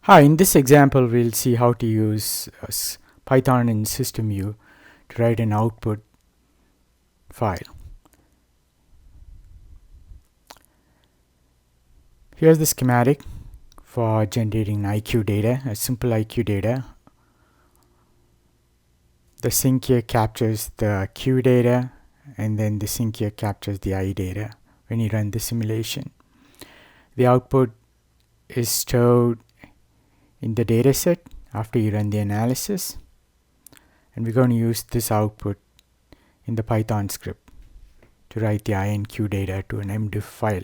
Hi, in this example, we'll see how to use Python in SystemVue to write an output file. Here's the schematic for generating IQ data, a simple IQ data. The sink here captures the Q data, and then the sink here captures the I data when you run the simulation. The output is stored in the dataset after you run the analysis, and we're going to use this output in the Python script to write the I and Q data to an MDIF file.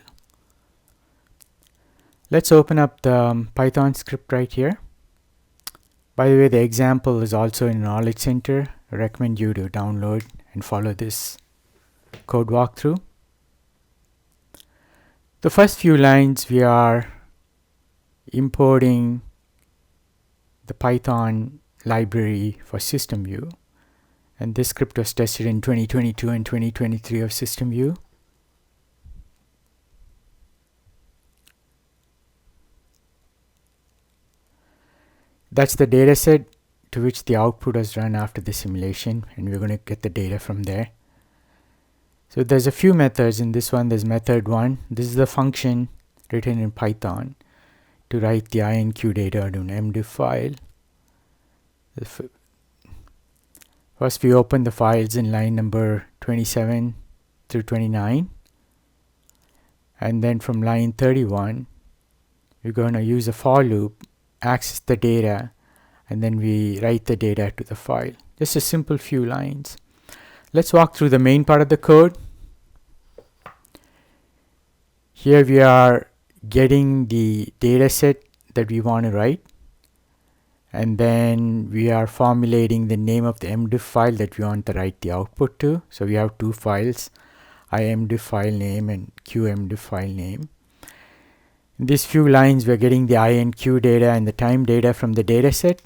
Let's open up the Python script right here. By the way, the example is also in Knowledge Center. I recommend you to download and follow this code walkthrough. The first few lines, we are importing the Python library for SystemVue, and this script was tested in 2022 and 2023 of SystemVue. That's the dataset to which the output was run after the simulation, and we're going to get the data from there. So there's a few methods in this one. There's method 1. This is the function written in Python to write the I and Q data to an MDIF file. First, we open the files in line number 27 through 29, and then from line 31, we're going to use a for loop, access the data, and then we write the data to the file. Just a simple few lines. Let's walk through the main part of the code. Here we are getting the data set that we want to write, and then we are formulating the name of the MDIF file that we want to write the output to. So we have two files, IMDIF file name and QMDIF file name. In these few lines, we're getting the I and Q data and the time data from the data set.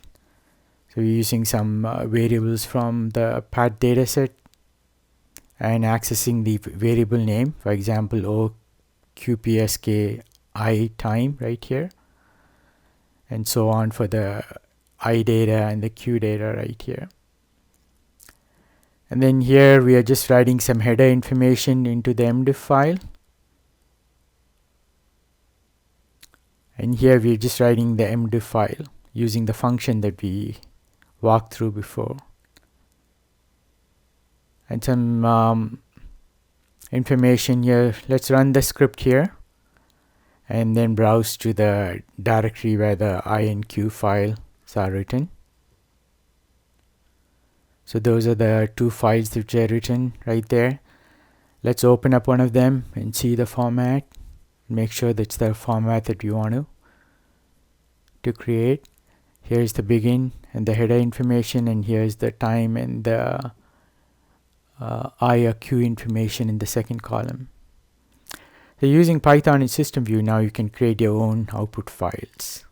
So we're using some variables from the path data set and accessing the variable name, for example, OQPSK I time right here, and so on for the I data and the Q data right here. And then here we are just writing some header information into the MDIF file. And here we're just writing the MDIF file using the function that we walked through before. And some information here. Let's run the script here and then browse to the directory where the I and Q files are written. So those are the two files which are written right there. Let's open up one of them and see the format. Make sure that's the format that we want to create. Here's the begin and the header information, and here's the time and the I or Q information in the second column. So using Python in SystemVue, now you can create your own output files.